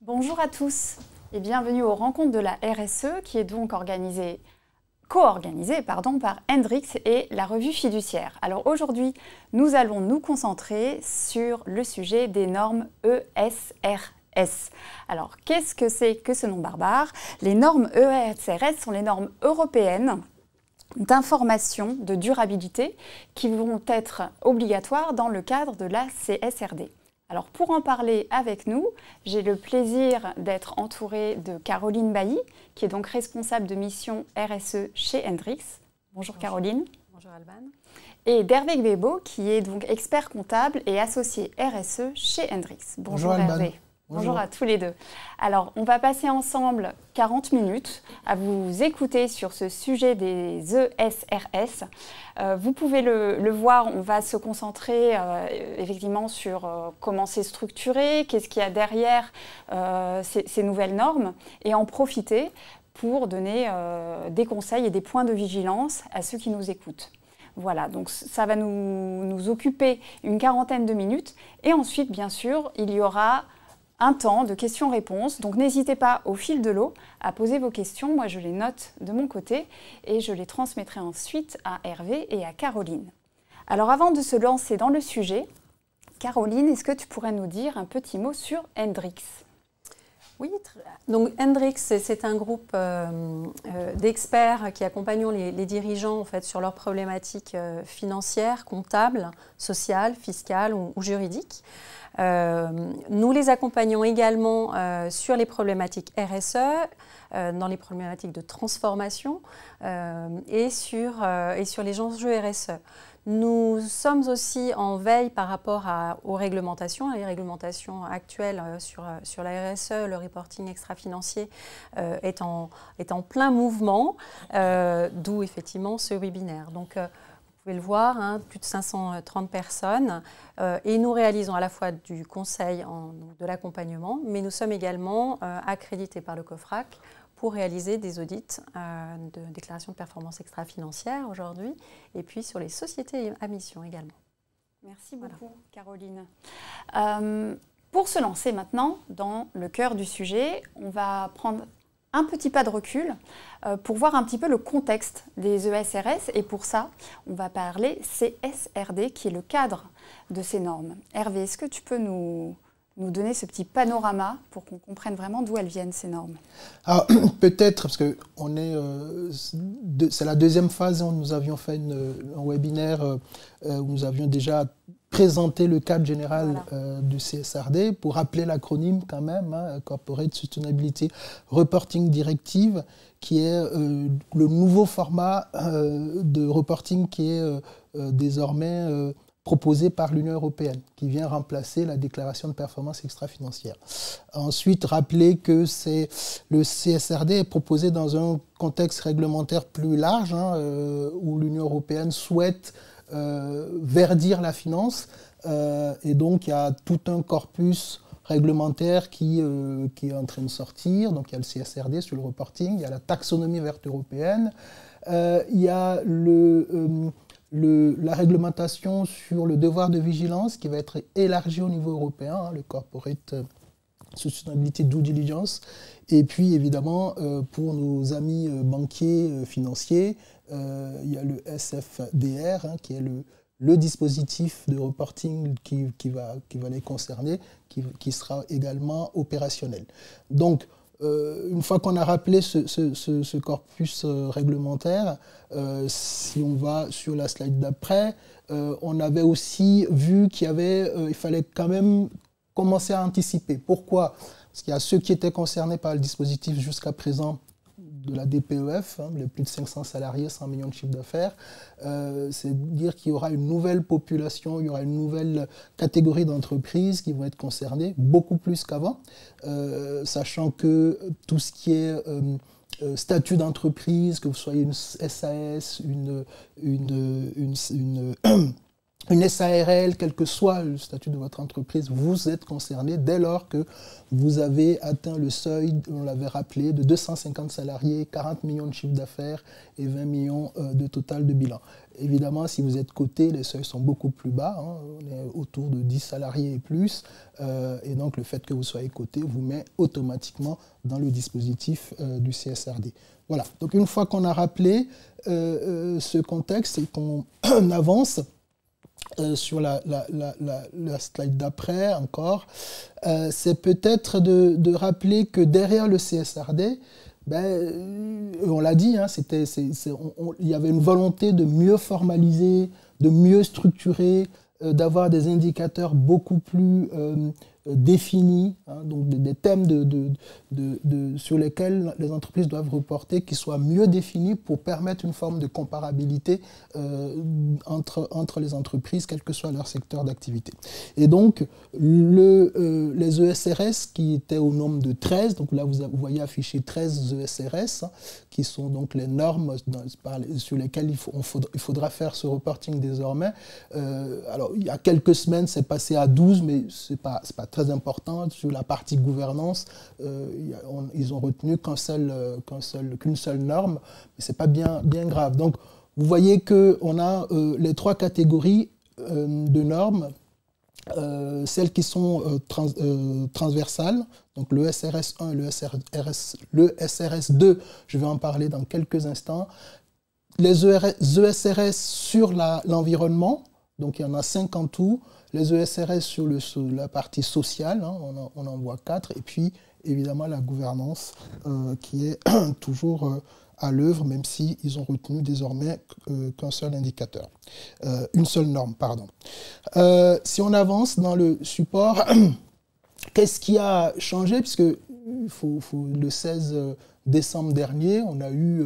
Bonjour à tous et bienvenue aux rencontres de la RSE qui est donc co-organisée par Hendrix et la revue Fiduciaire. Alors aujourd'hui, nous allons nous concentrer sur le sujet des normes ESRS. Alors qu'est-ce que c'est que ce nom barbare? Les normes ESRS sont les normes européennes d'information de durabilité qui vont être obligatoires dans le cadre de la CSRD. Alors pour en parler avec nous, j'ai le plaisir d'être entourée de Caroline Bailly, qui est donc responsable de mission RSE chez Hendrix. Bonjour Caroline. Bonjour Alban. Et d'Hervé Gbebo, qui est donc expert comptable et associé RSE chez Hendrix. Bonjour Hervé. Bonjour à tous les deux. Alors, on va passer ensemble 40 minutes à vous écouter sur ce sujet des ESRS. Vous pouvez le voir, on va se concentrer effectivement sur comment c'est structuré, qu'est-ce qu'il y a derrière ces nouvelles normes et en profiter pour donner des conseils et des points de vigilance à ceux qui nous écoutent. Voilà, donc ça va nous occuper une quarantaine de minutes et ensuite, bien sûr, il y aura un temps de questions-réponses. Donc n'hésitez pas au fil de l'eau à poser vos questions. Moi, je les note de mon côté et je les transmettrai ensuite à Hervé et à Caroline. Alors avant de se lancer dans le sujet, Caroline, est-ce que tu pourrais nous dire un petit mot sur Hendrix ? Oui, donc Hendrix, c'est un groupe d'experts qui accompagnent les dirigeants en fait, sur leurs problématiques financières, comptables, sociales, fiscales ou juridiques. Nous les accompagnons également sur les problématiques RSE, dans les problématiques de transformation et sur les enjeux RSE. Nous sommes aussi en veille par rapport aux réglementations, les réglementations actuelles sur la RSE, le reporting extra-financier est en plein mouvement, d'où effectivement ce webinaire. Donc, vous pouvez le voir, hein, plus de 530 personnes et nous réalisons à la fois du conseil, de l'accompagnement, mais nous sommes également accrédités par le COFRAC pour réaliser des audits de déclaration de performance extra-financière aujourd'hui et puis sur les sociétés à mission également. Merci beaucoup Caroline. Pour se lancer maintenant dans le cœur du sujet, on va prendre un petit pas de recul pour voir un petit peu le contexte des ESRS et pour ça, on va parler CSRD qui est le cadre de ces normes. Hervé, est-ce que tu peux nous donner ce petit panorama pour qu'on comprenne vraiment d'où elles viennent ces normes? Alors peut-être, parce que c'est la deuxième phase où nous avions fait un webinaire où nous avions déjà présenté le cadre général du CSRD, pour rappeler l'acronyme quand même, hein, Corporate Sustainability Reporting Directive, qui est le nouveau format de reporting qui est désormais proposé par l'Union européenne, qui vient remplacer la déclaration de performance extra-financière. Ensuite, rappeler que le CSRD est proposé dans un contexte réglementaire plus large, hein, où l'Union européenne souhaite verdir la finance, et donc il y a tout un corpus réglementaire qui est en train de sortir. Donc il y a le CSRD sur le reporting, il y a la taxonomie verte européenne, il y a la réglementation sur le devoir de vigilance qui va être élargie au niveau européen, hein, le Corporate Sustainability Due Diligence. Et puis évidemment, pour nos amis banquiers financiers, il y a le SFDR, hein, qui est le dispositif de reporting qui va les concerner, qui sera également opérationnel. Donc, une fois qu'on a rappelé ce corpus réglementaire, si on va sur la slide d'après, on avait aussi vu il fallait quand même commencer à anticiper. Pourquoi? Parce qu'il y a ceux qui étaient concernés par le dispositif jusqu'à présent de la DPEF, hein, les plus de 500 salariés, 100 millions de chiffre d'affaires. C'est-à-dire qu'il y aura une nouvelle population, il y aura une nouvelle catégorie d'entreprises qui vont être concernées, beaucoup plus qu'avant, sachant que tout ce qui est statut d'entreprise, que vous soyez une SAS, une une SARL, quel que soit le statut de votre entreprise, vous êtes concerné dès lors que vous avez atteint le seuil, on l'avait rappelé, de 250 salariés, 40 millions de chiffre d'affaires et 20 millions de total de bilan. Évidemment, si vous êtes coté, les seuils sont beaucoup plus bas, hein, on est autour de 10 salariés et plus, et donc le fait que vous soyez coté vous met automatiquement dans le dispositif du CSRD. Voilà, donc une fois qu'on a rappelé ce contexte et qu'on avance, sur la slide d'après encore, c'est peut-être de rappeler que derrière le CSRD, on l'a dit, hein, il y avait une volonté de mieux formaliser, de mieux structurer, d'avoir des indicateurs beaucoup plus définis, hein, donc des thèmes sur lesquels les entreprises doivent reporter, qui soient mieux définis pour permettre une forme de comparabilité entre les entreprises, quel que soit leur secteur d'activité. Et donc, les ESRS qui étaient au nombre de 13, donc là vous voyez affiché 13 ESRS, hein, qui sont donc les normes sur lesquelles il faudra faire ce reporting désormais. Alors, il y a quelques semaines, c'est passé à 12, mais c'est pas très important. Sur la partie gouvernance, ils ont retenu qu'une seule norme, mais c'est pas bien grave. Donc, vous voyez qu'on a les trois catégories de normes, celles qui sont transversales, donc le SRS 1 et le SRS 2, je vais en parler dans quelques instants. Les ESRS sur l'environnement, donc il y en a 5 en tout. Les ESRS sur la partie sociale, hein, on en voit 4. Et puis, évidemment, la gouvernance qui est toujours à l'œuvre, même s'ils ont retenu désormais qu'un seul indicateur. Une seule norme, pardon. Si on avance dans le support, qu'est-ce qui a changé? Puisque le 16 décembre dernier, on a eu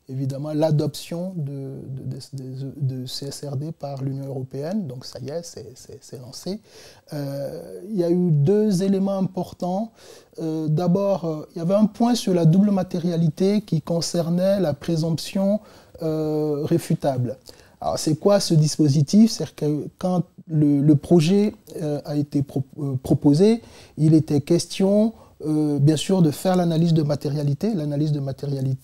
évidemment l'adoption de CSRD par l'Union européenne, donc ça y est, c'est lancé. Il y a eu 2 éléments importants. D'abord, il y avait un point sur la double matérialité qui concernait la présomption réfutable. Alors, c'est quoi ce dispositif? C'est que quand le projet a été proposé, il était question bien sûr de faire l'analyse de matérialité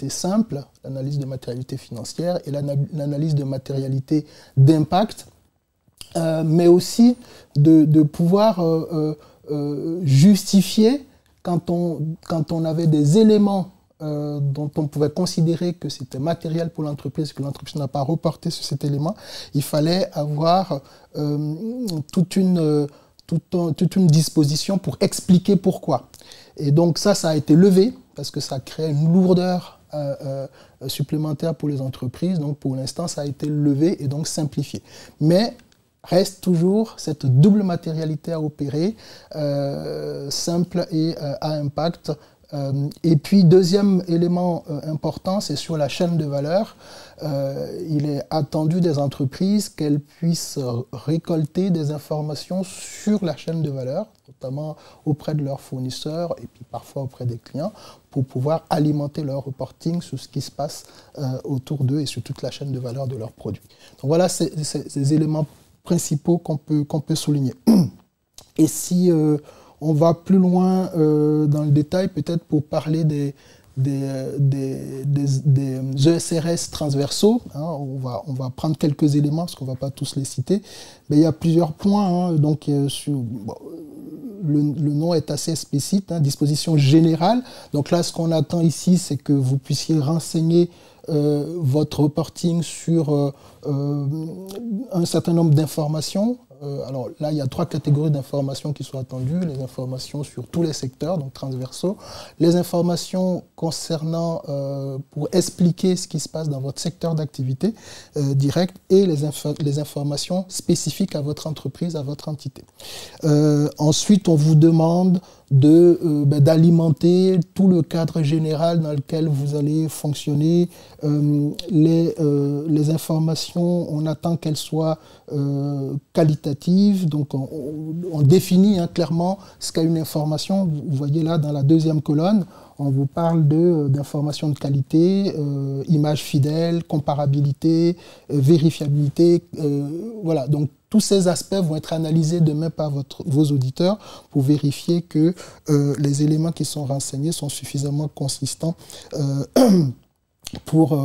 simple, l'analyse de matérialité financière et l'analyse de matérialité d'impact, mais aussi de pouvoir justifier quand on avait des éléments dont on pouvait considérer que c'était matériel pour l'entreprise, que l'entreprise n'a pas reporté sur cet élément, il fallait avoir toute une disposition pour expliquer pourquoi. Et donc ça a été levé parce que ça crée une lourdeur supplémentaire pour les entreprises. Donc pour l'instant, ça a été levé et donc simplifié. Mais reste toujours cette double matérialité à opérer, simple et à impact. Et puis, deuxième élément important, c'est sur la chaîne de valeur. Il est attendu des entreprises qu'elles puissent récolter des informations sur la chaîne de valeur, notamment auprès de leurs fournisseurs et puis parfois auprès des clients, pour pouvoir alimenter leur reporting sur ce qui se passe autour d'eux et sur toute la chaîne de valeur de leurs produits. Donc voilà ces éléments principaux qu'on peut souligner. Et si on va plus loin dans le détail, peut-être pour parler des ESRS transversaux, hein, on va prendre quelques éléments parce qu'on ne va pas tous les citer, mais il y a plusieurs points. Hein, donc, le nom est assez explicite, hein, disposition générale. Donc là, ce qu'on attend ici, c'est que vous puissiez renseigner votre reporting sur un certain nombre d'informations. Alors là, il y a 3 catégories d'informations qui sont attendues. Les informations sur tous les secteurs, donc transversaux. Les informations concernant, pour expliquer ce qui se passe dans votre secteur d'activité direct. Et les informations spécifiques à votre entreprise, à votre entité. Ensuite, on vous demande d'alimenter tout le cadre général dans lequel vous allez fonctionner. Les informations, on attend qu'elles soient qualitatives, qualitative. Donc, on définit clairement ce qu'est une information. Vous voyez là, dans la deuxième colonne, on vous parle d'informations de qualité, images fidèles, comparabilité, vérifiabilité. Voilà, donc tous ces aspects vont être analysés demain par vos auditeurs pour vérifier que les éléments qui sont renseignés sont suffisamment consistants pour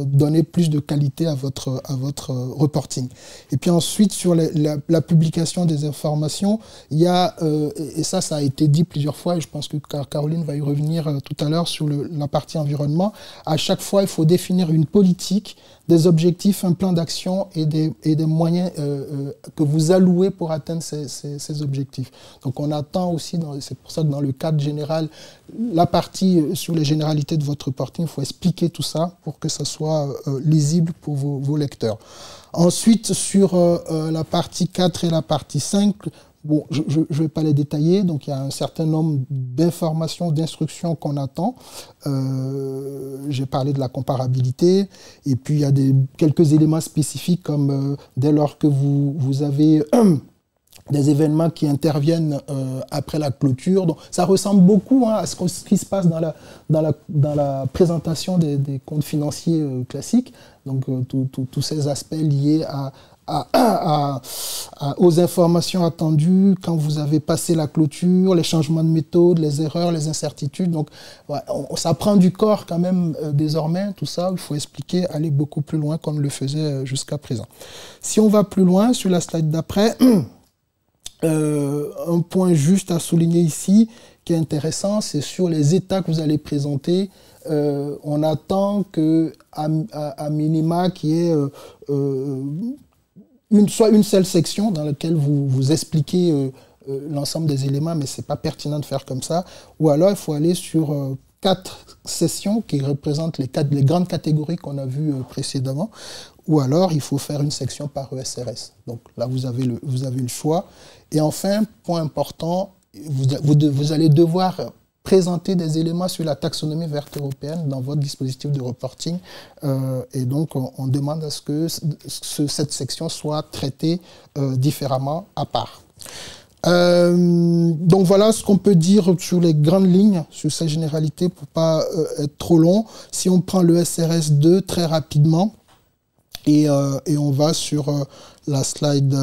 donner plus de qualité à votre reporting. Et puis ensuite, sur la publication des informations, il y a, et ça a été dit plusieurs fois, et je pense que Caroline va y revenir tout à l'heure sur la partie environnement, à chaque fois, il faut définir une politique, des objectifs, un plan d'action et des moyens que vous allouez pour atteindre ces objectifs. Donc on attend aussi, c'est pour ça que dans le cadre général, la partie sur les généralités de votre reporting, il faut expliquer tout ça pour que ça soit lisible pour vos lecteurs. Ensuite, sur la partie 4 et la partie 5, bon, je ne vais pas les détailler, donc il y a un certain nombre d'informations, d'instructions qu'on attend. J'ai parlé de la comparabilité, et puis il y a quelques éléments spécifiques comme dès lors que vous avez des événements qui interviennent après la clôture. Donc, ça ressemble beaucoup à ce qui se passe dans la présentation des comptes financiers classiques. Donc, tous ces aspects liés aux informations attendues quand vous avez passé la clôture, les changements de méthode, les erreurs, les incertitudes. Donc, ouais, ça prend du corps quand même désormais, tout ça. Il faut expliquer, aller beaucoup plus loin comme le faisait jusqu'à présent. Si on va plus loin, sur la slide d'après, un point juste à souligner ici, qui est intéressant, c'est sur les états que vous allez présenter. On attend qu'à minima, qu'il y ait soit une seule section dans laquelle vous expliquez l'ensemble des éléments, mais ce n'est pas pertinent de faire comme ça. Ou alors, il faut aller sur 4 sessions qui représentent les grandes catégories qu'on a vues précédemment. Ou alors, il faut faire une section par ESRS. Donc là, vous avez le choix. Et enfin, point important, vous allez devoir présenter des éléments sur la taxonomie verte européenne dans votre dispositif de reporting. Et donc, on demande à ce que cette section soit traitée différemment à part. Donc voilà ce qu'on peut dire sur les grandes lignes, sur ces généralités pour ne pas être trop long. Si on prend le SRS 2 très rapidement, et on va sur la slide,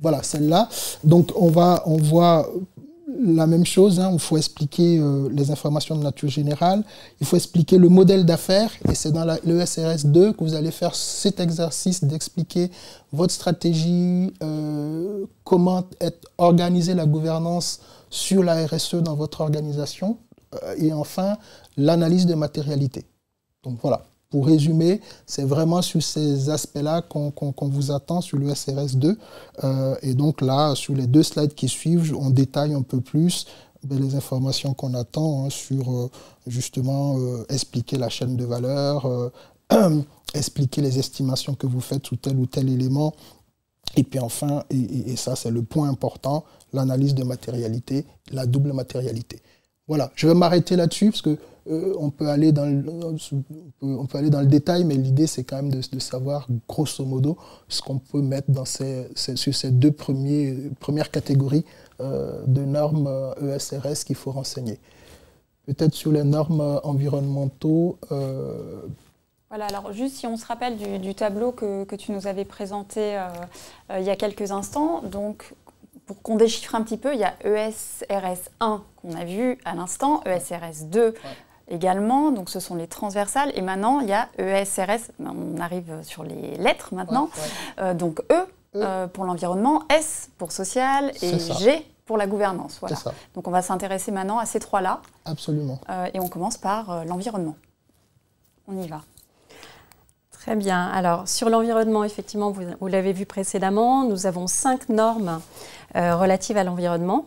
voilà celle-là. Donc on voit la même chose, il faut expliquer les informations de nature générale, il faut expliquer le modèle d'affaires, et c'est dans le SRS 2 que vous allez faire cet exercice d'expliquer votre stratégie, comment organiser la gouvernance sur la RSE dans votre organisation, et enfin l'analyse de matérialité. Donc voilà. Pour résumer, c'est vraiment sur ces aspects-là qu'on vous attend sur le SRS 2. Et donc là, sur les 2 slides qui suivent, on détaille un peu plus les informations qu'on attend sur justement expliquer la chaîne de valeur, expliquer les estimations que vous faites sous tel ou tel élément. Et puis enfin, et ça c'est le point important, l'analyse de matérialité, la double matérialité. Voilà, je vais m'arrêter là-dessus parce que on peut aller dans le détail, mais l'idée c'est quand même de savoir grosso modo ce qu'on peut mettre sur ces 2 premières catégories de normes ESRS qu'il faut renseigner. Peut-être sur les normes environnementaux. Voilà, alors juste si on se rappelle du tableau que tu nous avais présenté il y a quelques instants, donc pour qu'on déchiffre un petit peu, il y a ESRS 1 qu'on a vu à l'instant, ESRS 2 également, donc ce sont les transversales, et maintenant il y a ESRS, on arrive sur les lettres maintenant, donc E pour l'environnement, S pour social et G pour la gouvernance. Voilà. Donc on va s'intéresser maintenant à ces 3-là. Absolument. Et on commence par l'environnement. On y va. Très bien. Alors, sur l'environnement, effectivement, vous l'avez vu précédemment, nous avons 5 normes relatives à l'environnement.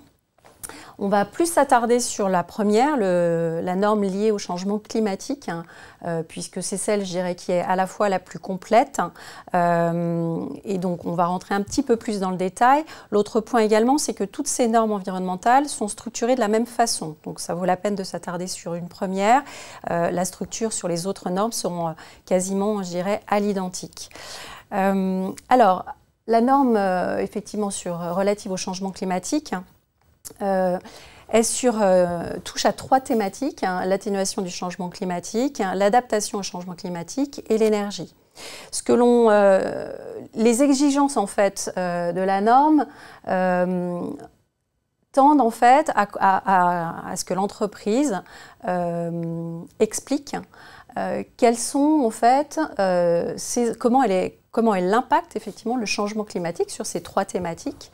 On va plus s'attarder sur la première, la norme liée au changement climatique, puisque c'est celle, je dirais, qui est à la fois la plus complète. Et donc, on va rentrer un petit peu plus dans le détail. L'autre point également, c'est que toutes ces normes environnementales sont structurées de la même façon. Donc, ça vaut la peine de s'attarder sur une première. La structure sur les autres normes seront quasiment, je dirais, à l'identique. Alors, La norme, effectivement, relative au changement climatique, touche à 3 thématiques, hein, l'atténuation du changement climatique, hein, l'adaptation au changement climatique et l'énergie. Les exigences en fait, de la norme tendent en fait à ce que l'entreprise explique quels sont en fait, comment elle impacte effectivement le changement climatique sur ces 3 thématiques,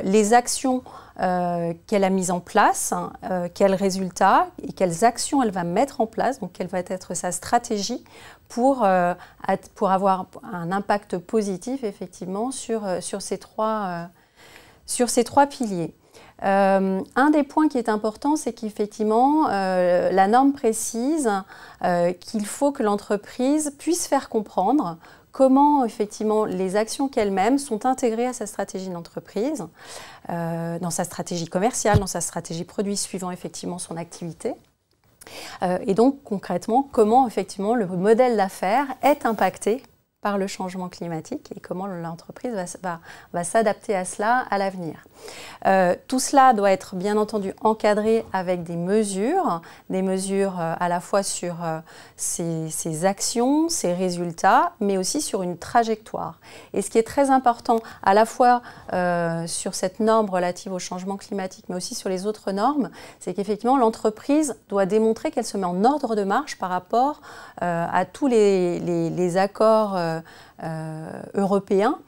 les actions qu'elle a mises en place, quels résultats et quelles actions elle va mettre en place, donc quelle va être sa stratégie pour avoir un impact positif effectivement sur ces 3 piliers. Un des points qui est important, c'est qu'effectivement, la norme précise qu'il faut que l'entreprise puisse faire comprendre comment effectivement les actions qu'elle-même sont intégrées à sa stratégie d'entreprise, dans sa stratégie commerciale, dans sa stratégie produit suivant effectivement son activité. Et donc concrètement, comment effectivement le modèle d'affaires est impacté par le changement climatique et comment l'entreprise va s'adapter à cela à l'avenir. Tout cela doit être bien entendu encadré avec des mesures à la fois sur ses actions, ses résultats, mais aussi sur une trajectoire. Et ce qui est très important à la fois sur cette norme relative au changement climatique, mais aussi sur les autres normes, c'est qu'effectivement l'entreprise doit démontrer qu'elle se met en ordre de marche par rapport à tous les accords européens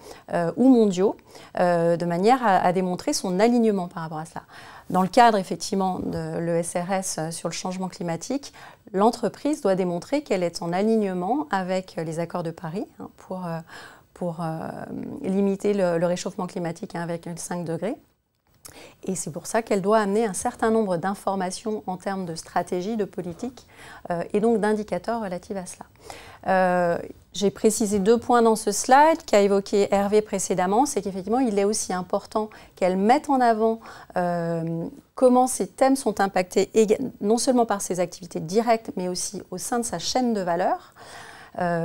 ou mondiaux, de manière à démontrer son alignement par rapport à cela. Dans le cadre effectivement de l'ESRS sur le changement climatique, l'entreprise doit démontrer qu'elle est en alignement avec les accords de Paris pour limiter le réchauffement climatique à 1,5 degré. Et c'est pour ça qu'elle doit amener un certain nombre d'informations en termes de stratégie, de politique et donc d'indicateurs relatifs à cela. J'ai précisé 2 points dans ce slide qu'a évoqué Hervé précédemment, c'est qu'effectivement il est aussi important qu'elle mette en avant comment ces thèmes sont impactés non seulement par ses activités directes mais aussi au sein de sa chaîne de valeur.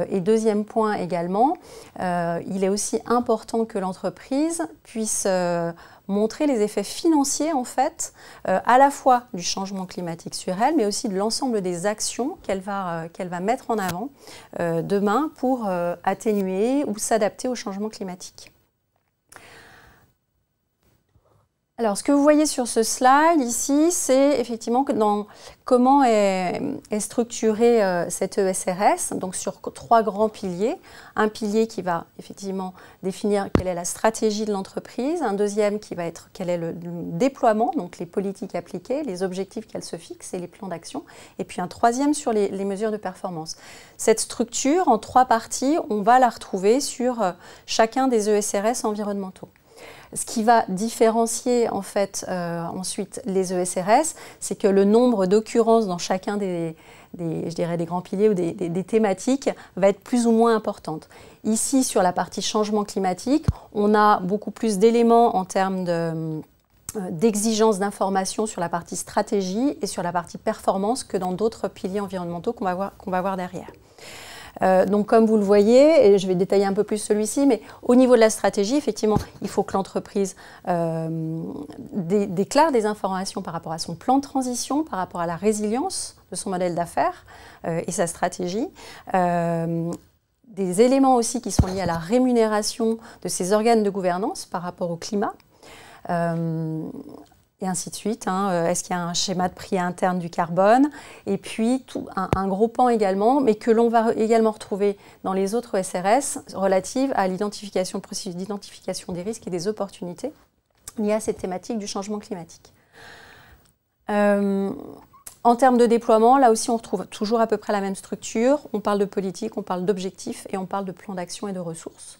Et deuxième point également, il est aussi important que l'entreprise puisse montrer les effets financiers en fait, à la fois du changement climatique sur elle, mais aussi de l'ensemble des actions qu'elle va mettre en avant demain pour atténuer ou s'adapter au changement climatique. Alors, ce que vous voyez sur ce slide ici, c'est effectivement comment est structurée cette ESRS, donc sur 3 grands piliers. Un pilier qui va effectivement définir quelle est la stratégie de l'entreprise, un deuxième qui va être quel est le déploiement, donc les politiques appliquées, les objectifs qu'elle se fixe et les plans d'action, et puis un troisième sur les mesures de performance. Cette structure, en 3 parties, on va la retrouver sur chacun des ESRS environnementaux. Ce qui va différencier en fait ensuite les ESRS, c'est que le nombre d'occurrences dans chacun des grands piliers ou des thématiques va être plus ou moins importante. Ici, sur la partie changement climatique, on a beaucoup plus d'éléments en termes d'exigences d'information sur la partie stratégie et sur la partie performance que dans d'autres piliers environnementaux qu'on va voir derrière. Donc comme vous le voyez, et je vais détailler un peu plus celui-ci, mais au niveau de la stratégie, effectivement, il faut que l'entreprise déclare des informations par rapport à son plan de transition, par rapport à la résilience de son modèle d'affaires et sa stratégie. Des éléments aussi qui sont liés à la rémunération de ses organes de gouvernance par rapport au climat. Et ainsi de suite. Est-ce qu'il y a un schéma de prix interne du carbone? Et puis un gros pan également, mais que l'on va également retrouver dans les autres SRS relatives à l'identification, processus d'identification des risques et des opportunités liées à cette thématique du changement climatique. En termes de déploiement, là aussi on retrouve toujours à peu près la même structure. On parle de politique, on parle d'objectifs et on parle de plan d'action et de ressources.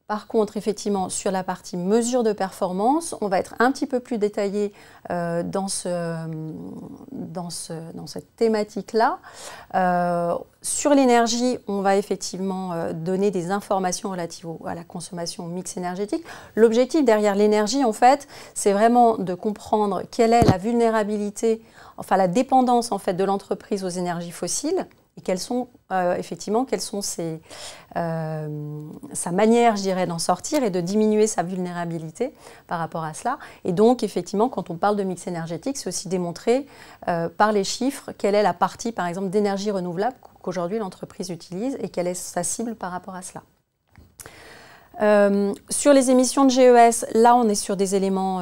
Par contre, effectivement, sur la partie mesure de performance, on va être un petit peu plus détaillé dans cette thématique-là. Sur l'énergie, on va effectivement donner des informations relatives à la consommation, au mix énergétique. L'objectif derrière l'énergie, en fait, c'est vraiment de comprendre quelle est la vulnérabilité, enfin la dépendance en fait, de l'entreprise aux énergies fossiles, et quelles sont sa manière, je dirais, d'en sortir et de diminuer sa vulnérabilité par rapport à cela. Et donc, effectivement, quand on parle de mix énergétique, c'est aussi démontrer par les chiffres quelle est la partie, par exemple, d'énergie renouvelable qu'aujourd'hui l'entreprise utilise et quelle est sa cible par rapport à cela. Sur les émissions de GES, là, on est sur des éléments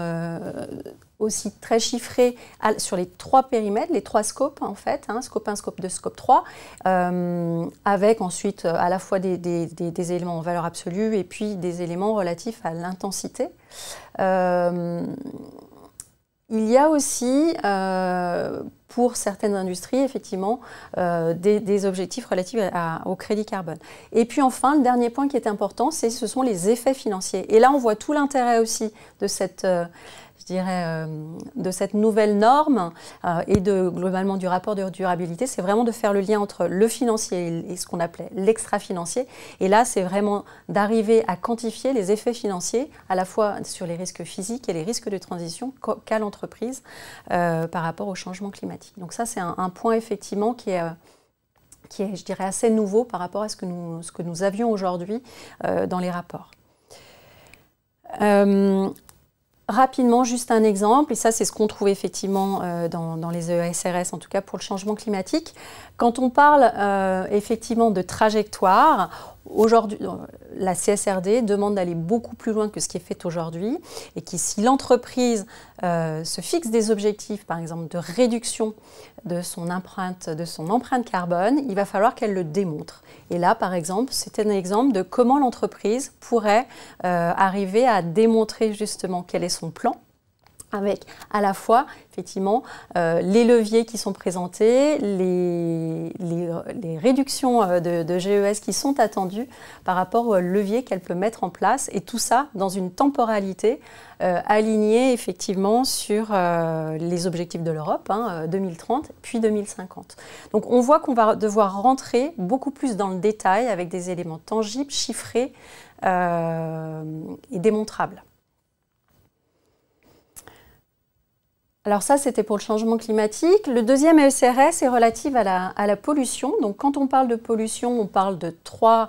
aussi très chiffrés sur les 3 périmètres, les 3 scopes en fait, hein, scope 1, scope 2, scope 3, avec ensuite à la fois des éléments en valeur absolue et puis des éléments relatifs à l'intensité. Il y a aussi, pour certaines industries, effectivement, des objectifs relatifs au crédit carbone. Et puis enfin, le dernier point qui est important, ce sont les effets financiers. Et là, on voit tout l'intérêt aussi de cette, de cette nouvelle norme et globalement du rapport de durabilité. C'est vraiment de faire le lien entre le financier et ce qu'on appelait l'extra-financier. Et là, c'est vraiment d'arriver à quantifier les effets financiers, à la fois sur les risques physiques et les risques de transition qu'a l'entreprise par rapport au changement climatique. Donc ça, c'est un point effectivement qui est, je dirais, assez nouveau par rapport à ce que nous avions aujourd'hui dans les rapports. Rapidement, juste un exemple, et ça c'est ce qu'on trouve effectivement dans les ESRS, en tout cas pour le changement climatique. Quand on parle effectivement de trajectoire, aujourd'hui, la CSRD demande d'aller beaucoup plus loin que ce qui est fait aujourd'hui, et que si l'entreprise se fixe des objectifs, par exemple de réduction de son empreinte carbone, il va falloir qu'elle le démontre. Et là, par exemple, c'est un exemple de comment l'entreprise pourrait arriver à démontrer justement quel est son plan, avec à la fois, effectivement, les leviers qui sont présentés, les réductions de GES qui sont attendues par rapport aux leviers qu'elle peut mettre en place, et tout ça dans une temporalité alignée, effectivement, sur les objectifs de l'Europe, 2030, puis 2050. Donc, on voit qu'on va devoir rentrer beaucoup plus dans le détail avec des éléments tangibles, chiffrés et démontrables. Alors ça, c'était pour le changement climatique. Le deuxième ESRS est relatif à la pollution. Donc quand on parle de pollution, on parle de trois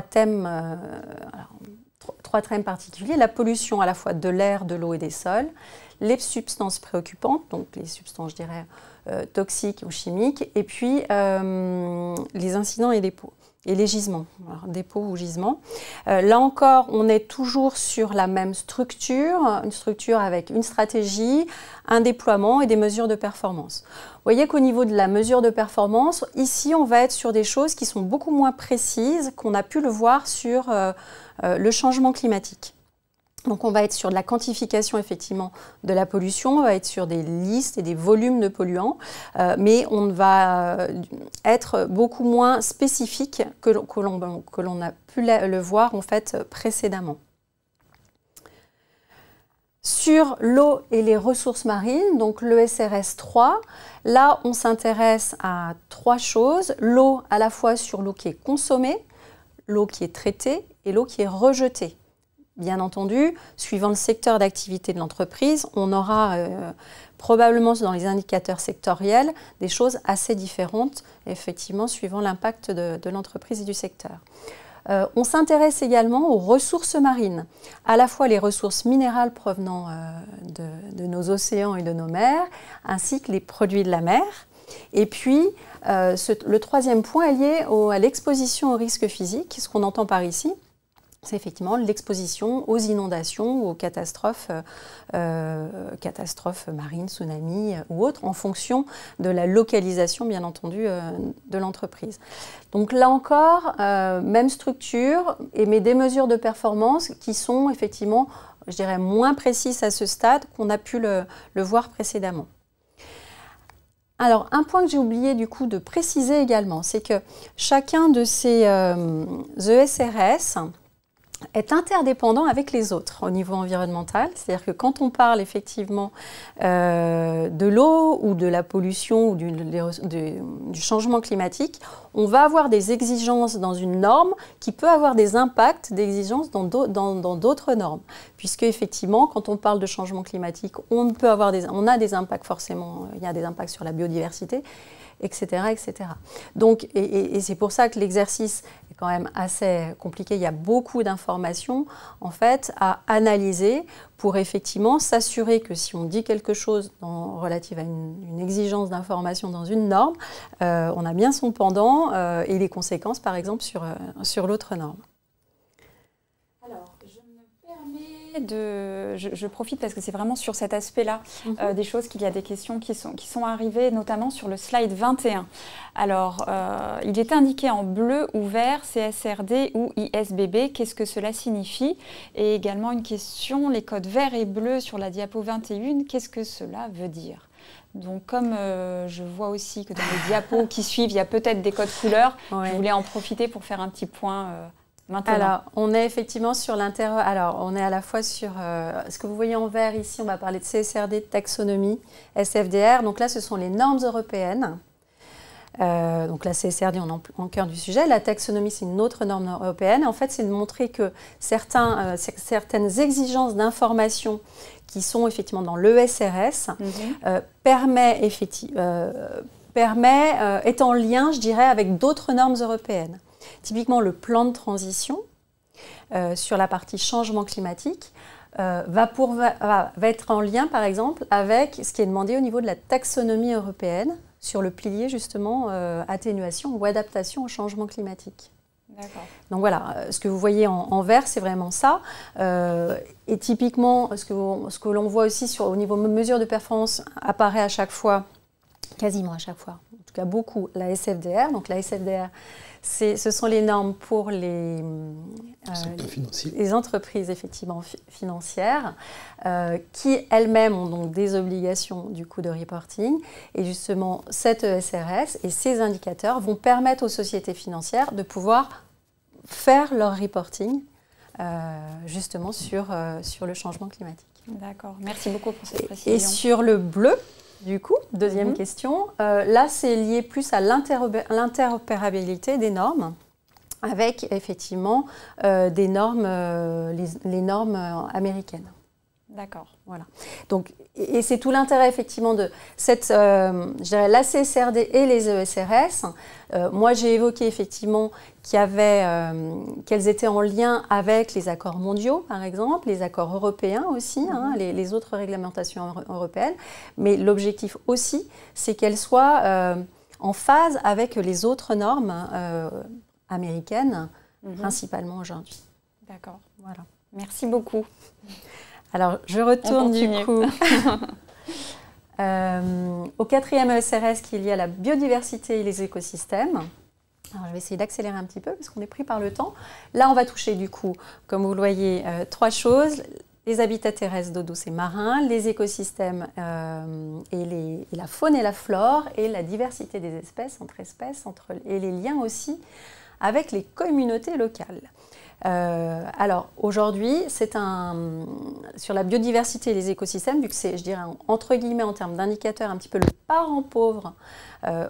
thèmes particuliers. La pollution à la fois de l'air, de l'eau et des sols. Les substances préoccupantes, donc les substances, je dirais, toxiques ou chimiques. Et puis les incidents et dépôts. Et les gisements, alors, dépôts ou gisements. Là encore, on est toujours sur la même structure, une structure avec une stratégie, un déploiement et des mesures de performance. Vous voyez qu'au niveau de la mesure de performance, ici, on va être sur des choses qui sont beaucoup moins précises qu'on a pu le voir sur le changement climatique. Donc on va être sur de la quantification effectivement de la pollution, on va être sur des listes et des volumes de polluants, mais on va être beaucoup moins spécifique que l'on a pu le voir en fait précédemment. Sur l'eau et les ressources marines, donc l'ESRS 3, là on s'intéresse à 3 choses. L'eau à la fois sur l'eau qui est consommée, l'eau qui est traitée et l'eau qui est rejetée. Bien entendu, suivant le secteur d'activité de l'entreprise, on aura probablement dans les indicateurs sectoriels des choses assez différentes, effectivement, suivant l'impact de l'entreprise et du secteur. On s'intéresse également aux ressources marines, à la fois les ressources minérales provenant de nos océans et de nos mers, ainsi que les produits de la mer. Et puis, le troisième point est lié à l'exposition aux risques physiques, ce qu'on entend par ici. C'est effectivement l'exposition aux inondations ou aux catastrophes marines, tsunamis ou autres, en fonction de la localisation, bien entendu, de l'entreprise. Donc là encore, même structure, mais des mesures de performance qui sont effectivement, je dirais, moins précises à ce stade qu'on a pu le voir précédemment. Alors, un point que j'ai oublié du coup de préciser également, c'est que chacun de ces ESRS est interdépendant avec les autres au niveau environnemental. C'est-à-dire que quand on parle effectivement de l'eau ou de la pollution ou du changement climatique, on va avoir des exigences dans une norme qui peut avoir des impacts d'exigences dans d'autres normes. Puisque effectivement, quand on parle de changement climatique, on a des impacts forcément, il y a des impacts sur la biodiversité, etc. etc. Donc, et c'est pour ça que l'exercice est quand même assez compliqué. Il y a beaucoup d'informations en fait, à analyser pour effectivement s'assurer que si on dit quelque chose relative à une exigence d'information dans une norme, on a bien son pendant et les conséquences, par exemple, sur l'autre norme. Alors, je profite parce que c'est vraiment sur cet aspect-là des choses qu'il y a des questions qui sont arrivées, notamment sur le slide 21. Alors, il est indiqué en bleu ou vert CSRD ou ISBB. Qu'est-ce que cela signifie? Et également une question, les codes vert et bleu sur la diapo 21, qu'est-ce que cela veut dire? Donc, comme je vois aussi que dans les diapos qui suivent, il y a peut-être des codes couleurs, je voulais en profiter pour faire un petit point maintenant. Alors, on est effectivement sur Alors, on est à la fois sur ce que vous voyez en vert ici, on va parler de CSRD, de taxonomie, SFDR. Donc là, ce sont les normes européennes. Donc la CSRD, on est en cœur du sujet. La taxonomie, c'est une autre norme européenne. En fait, c'est de montrer que certaines exigences d'information qui sont effectivement dans l'ESRS est en lien, je dirais, avec d'autres normes européennes. Typiquement, le plan de transition sur la partie changement climatique va être en lien, par exemple, avec ce qui est demandé au niveau de la taxonomie européenne sur le pilier, justement, atténuation ou adaptation au changement climatique. Donc voilà, ce que vous voyez en vert, c'est vraiment ça. Et typiquement, ce que l'on voit aussi au niveau mesure de performance apparaît à chaque fois, quasiment à chaque fois, en tout cas beaucoup, la SFDR. Donc la SFDR, ce sont les normes pour les entreprises effectivement financières qui elles-mêmes ont donc des obligations du coup de reporting. Et justement, cette ESRS et ces indicateurs vont permettre aux sociétés financières de pouvoir faire leur reporting justement sur le changement climatique. D'accord, merci beaucoup pour cette précision. Et sur le bleu, du coup, deuxième question, là c'est lié plus à l'interopérabilité des normes, avec effectivement des normes, les normes américaines. D'accord. Voilà. Donc, et c'est tout l'intérêt effectivement de cette, je dirais, la CSRD et les ESRS. Moi, j'ai évoqué effectivement qu'elles étaient en lien avec les accords mondiaux, par exemple, les accords européens aussi, les autres réglementations européennes. Mais l'objectif aussi, c'est qu'elles soient en phase avec les autres normes américaines, principalement aujourd'hui. D'accord. Voilà. Merci beaucoup. Alors, je retourne du coup au quatrième ESRS qui est lié à la biodiversité et les écosystèmes. Alors, je vais essayer d'accélérer un petit peu parce qu'on est pris par le temps. Là, on va toucher du coup, comme vous le voyez, trois choses. Les habitats terrestres, d'eau douce et marins, les écosystèmes et la faune et la flore et la diversité des espèces, et les liens aussi avec les communautés locales. Alors aujourd'hui, c'est sur la biodiversité et les écosystèmes, vu que c'est, je dirais, entre guillemets, en termes d'indicateurs, un petit peu le parent pauvre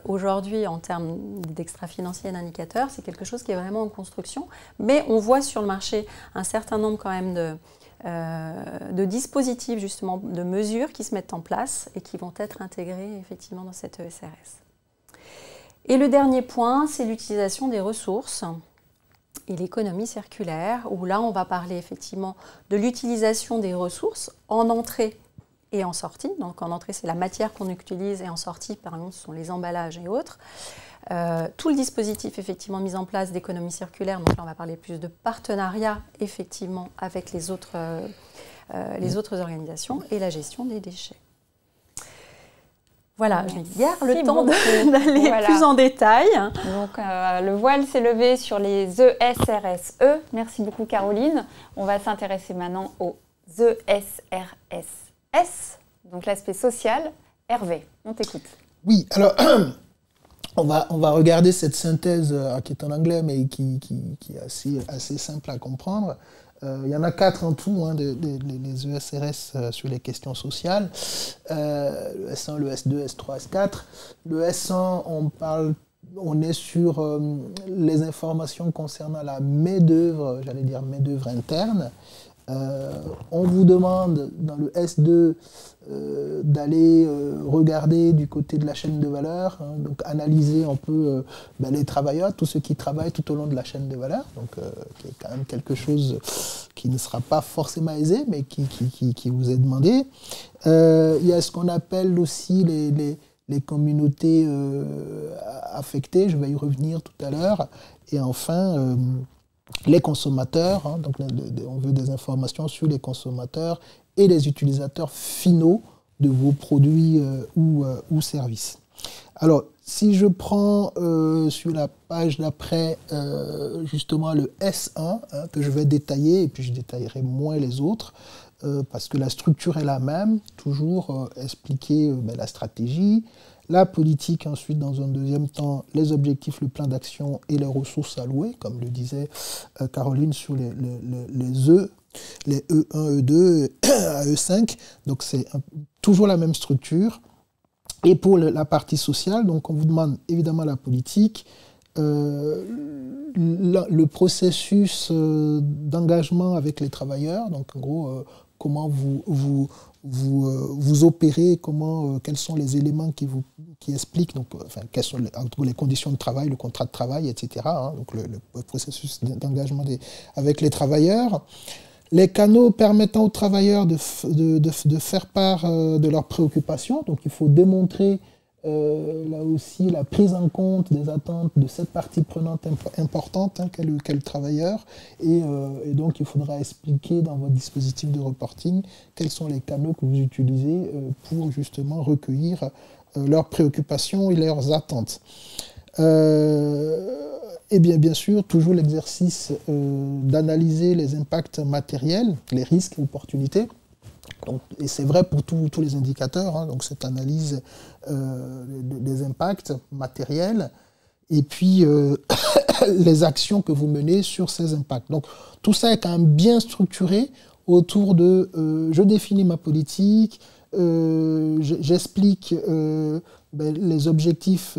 aujourd'hui en termes d'extra-financiers et d'indicateurs, c'est quelque chose qui est vraiment en construction. Mais on voit sur le marché un certain nombre quand même de dispositifs, justement, de mesures qui se mettent en place et qui vont être intégrés effectivement dans cette ESRS. Et le dernier point, c'est l'utilisation des ressources et l'économie circulaire, où là, on va parler effectivement de l'utilisation des ressources en entrée et en sortie. Donc en entrée, c'est la matière qu'on utilise, et en sortie, par exemple, ce sont les emballages et autres. Tout le dispositif effectivement mis en place d'économie circulaire, donc là, on va parler plus de partenariat effectivement avec les autres organisations et la gestion des déchets. Voilà, je vais dire le temps d'aller plus en détail. Donc, le voile s'est levé sur les ESRSE. Merci beaucoup, Caroline. On va s'intéresser maintenant aux ESRSS, donc l'aspect social. Hervé, on t'écoute. Oui, alors, on va regarder cette synthèse qui est en anglais, mais qui est assez simple à comprendre. Il y en a 4 en tout, les ESRS sur les questions sociales. Le S1, le S2, S3, S4. Le S1, on parle on est sur les informations concernant la main-d'œuvre, j'allais dire main-d'œuvre interne. On vous demande dans le S2 d'aller regarder du côté de la chaîne de valeur, hein, donc analyser un peu les travailleurs, tous ceux qui travaillent tout au long de la chaîne de valeur, donc qui est quand même quelque chose qui ne sera pas forcément aisé, mais qui vous est demandé. Il y a ce qu'on appelle aussi les communautés affectées, je vais y revenir tout à l'heure, et enfin les consommateurs, hein, donc on veut des informations sur les consommateurs et les utilisateurs finaux de vos produits ou services. Alors, si je prends sur la page d'après justement le S1, hein, que je vais détailler, et puis je détaillerai moins les autres, parce que la structure est la même, toujours expliquer la stratégie, la politique ensuite dans un deuxième temps, les objectifs, le plan d'action et les ressources allouées, comme le disait Caroline sur les E, les E1, E2 à E5, donc c'est toujours la même structure. Et pour la partie sociale, donc on vous demande évidemment la politique, le processus d'engagement avec les travailleurs, donc en gros comment vous opérez, quels sont les éléments qui expliquent donc, quelles sont les conditions de travail, le contrat de travail, etc. Hein, donc le processus d'engagement avec les travailleurs. Les canaux permettant aux travailleurs de faire part de leurs préoccupations. Donc il faut démontrer là aussi la prise en compte des attentes de cette partie prenante importante hein, qu'est le travailleur. Et donc il faudra expliquer dans votre dispositif de reporting quels sont les canaux que vous utilisez pour justement recueillir leurs préoccupations et leurs attentes. Et bien sûr, toujours l'exercice d'analyser les impacts matériels, les risques et opportunités. Donc, et c'est vrai pour tous les indicateurs, hein, donc cette analyse des impacts matériels et puis les actions que vous menez sur ces impacts. Donc tout ça est quand même bien structuré autour de je définis ma politique, j'explique les objectifs,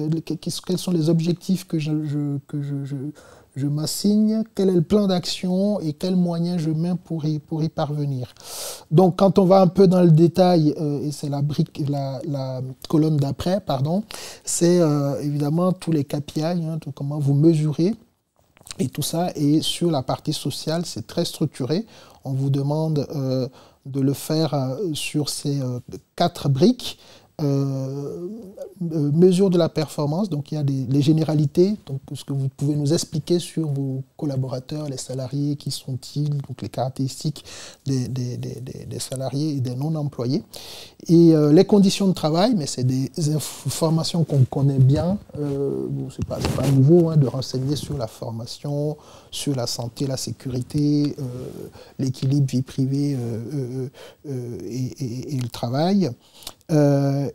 quels sont les objectifs que je m'assigne, quel est le plan d'action et quels moyens je mets pour y parvenir. Donc quand on va un peu dans le détail, et c'est la colonne d'après, pardon, c'est évidemment tous les KPI, hein, comment vous mesurez et tout ça. Et sur la partie sociale, c'est très structuré. On vous demande de le faire sur ces 4 briques. Mesure de la performance, donc il y a les généralités, donc ce que vous pouvez nous expliquer sur vos collaborateurs, les salariés, qui sont-ils, donc les caractéristiques des salariés et des non-employés. Et les conditions de travail, mais c'est des informations qu'on connaît bien, c'est pas nouveau hein, de renseigner sur la formation, sur la santé, la sécurité, l'équilibre vie privée et le travail.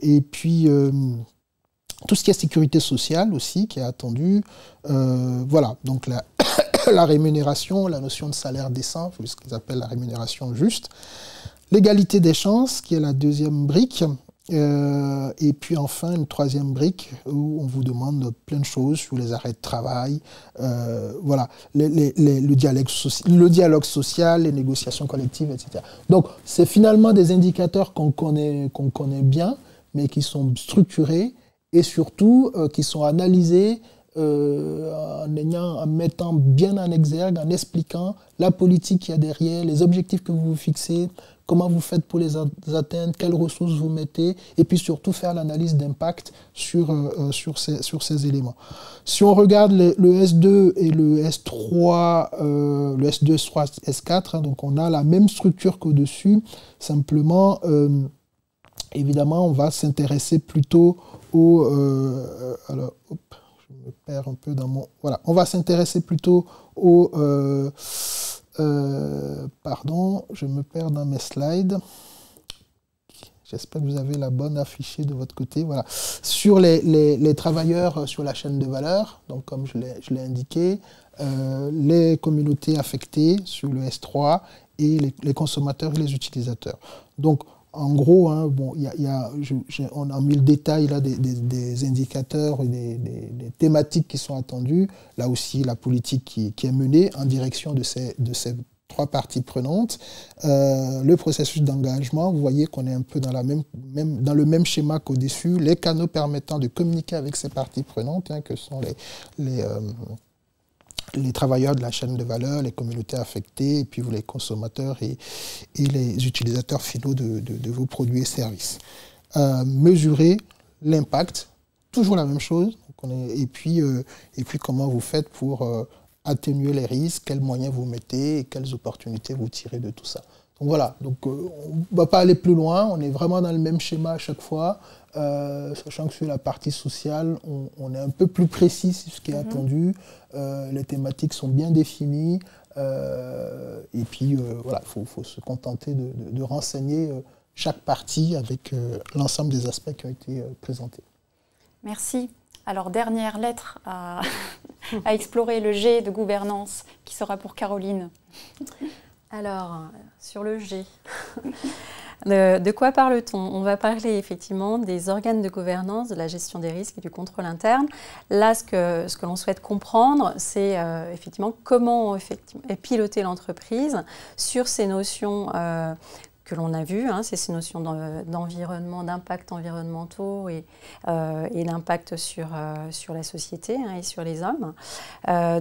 Et puis tout ce qui est sécurité sociale aussi qui est attendu. Voilà, donc la rémunération, la notion de salaire décent, ce qu'ils appellent la rémunération juste. L'égalité des chances, qui est la deuxième brique. Et puis enfin une troisième brique où on vous demande plein de choses sur les arrêts de travail, voilà, le dialogue social, les négociations collectives, etc. Donc c'est finalement des indicateurs qu'on connaît bien, mais qui sont structurés et surtout qui sont analysés en mettant bien en exergue, en expliquant la politique qu'il y a derrière, les objectifs que vous vous fixez, comment vous faites pour les atteindre, quelles ressources vous mettez, et puis surtout faire l'analyse d'impact sur ces éléments. Si on regarde le S2 et le S3, le S2, S3, S4, hein, donc on a la même structure qu'au-dessus, simplement, évidemment, on va s'intéresser plutôt au... alors, hop, je me perds un peu dans mon... Voilà, on va s'intéresser plutôt au... pardon, je me perds dans mes slides. J'espère que vous avez la bonne affichée de votre côté. Voilà. Sur les travailleurs sur la chaîne de valeur, donc comme je l'ai indiqué, les communautés affectées sur le S3 et les consommateurs et les utilisateurs. Donc, en gros, hein, bon, on a mis le détail là, des indicateurs et des thématiques qui sont attendues. Là aussi, la politique qui est menée en direction de ces 3 parties prenantes. Le processus d'engagement, vous voyez qu'on est un peu dans le même schéma qu'au-dessus. Les canaux permettant de communiquer avec ces parties prenantes, hein, que sont les travailleurs de la chaîne de valeur, les communautés affectées, et puis vous les consommateurs et les utilisateurs finaux de vos produits et services. Mesurer l'impact, toujours la même chose. Et puis comment vous faites pour atténuer les risques, quels moyens vous mettez et quelles opportunités vous tirez de tout ça. Donc voilà, on ne va pas aller plus loin, on est vraiment dans le même schéma à chaque fois, sachant que sur la partie sociale, on est un peu plus précis sur ce qui est attendu, les thématiques sont bien définies, et puis voilà, il faut se contenter de renseigner chaque partie avec l'ensemble des aspects qui ont été présentés. Merci. Alors, dernière lettre à explorer, le G de gouvernance, qui sera pour Caroline. Alors, sur le G, de quoi parle-t-on? On va parler effectivement des organes de gouvernance, de la gestion des risques et du contrôle interne. Là, ce que l'on souhaite comprendre, c'est effectivement comment piloter l'entreprise sur ces notions que l'on a vues, hein, c'est ces notions d'environnement, d'impact environnementaux et l'impact sur la société, hein, et sur les hommes.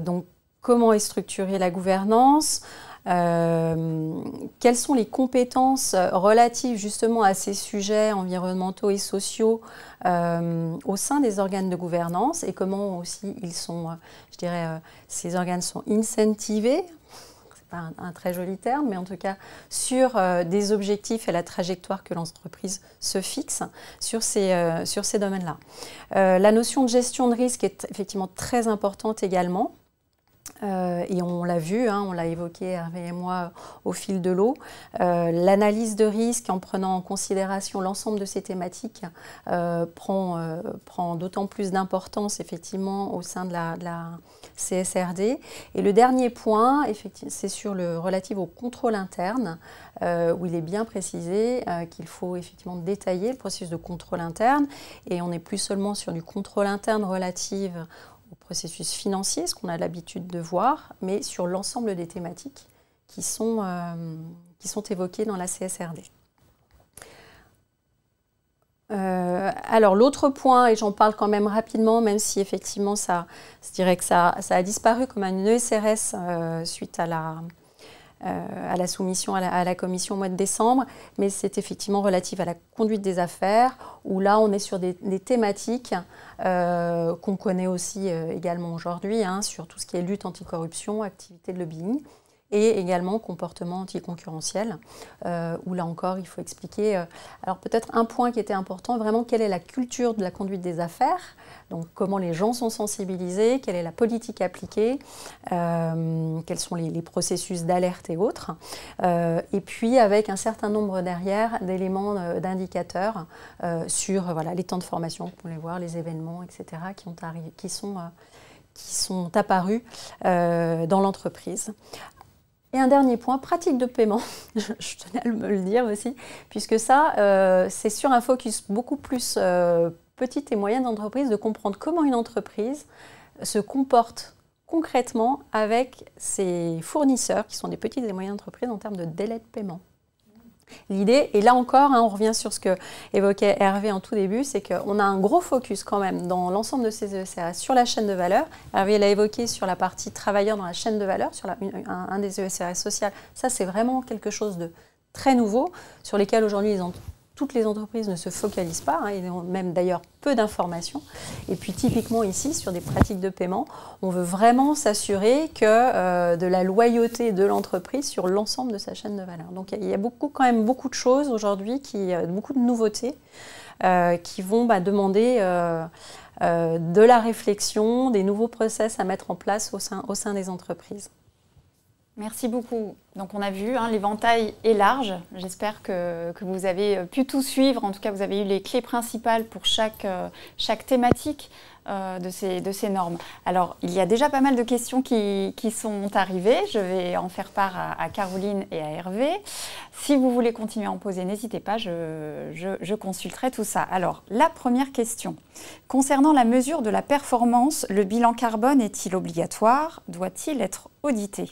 Donc, comment est structurée la gouvernance? Quelles sont les compétences relatives justement à ces sujets environnementaux et sociaux au sein des organes de gouvernance et comment aussi ils sont, je dirais, ces organes sont incentivés, c'est pas un très joli terme, mais en tout cas sur des objectifs et la trajectoire que l'entreprise se fixe sur ces domaines-là. La notion de gestion de risque est effectivement très importante également. Et on l'a vu, hein, on l'a évoqué Hervé et moi au fil de l'eau, l'analyse de risque en prenant en considération l'ensemble de ces thématiques prend d'autant plus d'importance effectivement au sein de la CSRD. Et le dernier point, c'est sur le relatif au contrôle interne, où il est bien précisé qu'il faut effectivement détailler le processus de contrôle interne et on n'est plus seulement sur du contrôle interne relatif au processus financier, ce qu'on a l'habitude de voir, mais sur l'ensemble des thématiques qui sont évoquées dans la CSRD. Alors l'autre point, et j'en parle quand même rapidement, même si effectivement je dirais que ça a disparu comme un ESRS suite à la soumission à la commission au mois de décembre, mais c'est effectivement relatif à la conduite des affaires, où là on est sur des thématiques qu'on connaît aussi également aujourd'hui, hein, sur tout ce qui est lutte anticorruption, activité de lobbying, et également comportement anticoncurrentiel, où là encore il faut expliquer, alors peut-être un point qui était important, vraiment quelle est la culture de la conduite des affaires, donc comment les gens sont sensibilisés, quelle est la politique appliquée, quels sont les processus d'alerte et autres, et puis avec un certain nombre derrière d'éléments, d'indicateurs sur voilà, les temps de formation, on les voir, les événements, etc., qui sont apparus dans l'entreprise. Et un dernier point, pratique de paiement, je tenais à me le dire aussi, puisque ça, c'est sur un focus beaucoup plus petite et moyenne entreprise, de comprendre comment une entreprise se comporte concrètement avec ses fournisseurs, qui sont des petites et moyennes entreprises en termes de délai de paiement. L'idée, et là encore, hein, on revient sur ce que évoquait Hervé en tout début, c'est qu'on a un gros focus quand même dans l'ensemble de ces ESRS sur la chaîne de valeur. Hervé l'a évoqué sur la partie travailleurs dans la chaîne de valeur, sur un des ESRS social. Ça, c'est vraiment quelque chose de très nouveau, sur lesquels aujourd'hui toutes les entreprises ne se focalisent pas, hein, et ont même d'ailleurs peu d'informations. Et puis typiquement ici, sur des pratiques de paiement, on veut vraiment s'assurer que de la loyauté de l'entreprise sur l'ensemble de sa chaîne de valeur. Donc il y a quand même beaucoup de choses aujourd'hui, beaucoup de nouveautés qui vont demander de la réflexion, des nouveaux process à mettre en place au sein des entreprises. Merci beaucoup. Donc on a vu, l'éventail est large. J'espère que vous avez pu tout suivre. En tout cas, vous avez eu les clés principales pour chaque thématique de ces normes. Alors, il y a déjà pas mal de questions qui sont arrivées. Je vais en faire part à Caroline et à Hervé. Si vous voulez continuer à en poser, n'hésitez pas, je consulterai tout ça. Alors, la première question. Concernant la mesure de la performance, le bilan carbone est-il obligatoire? Doit-il être audité?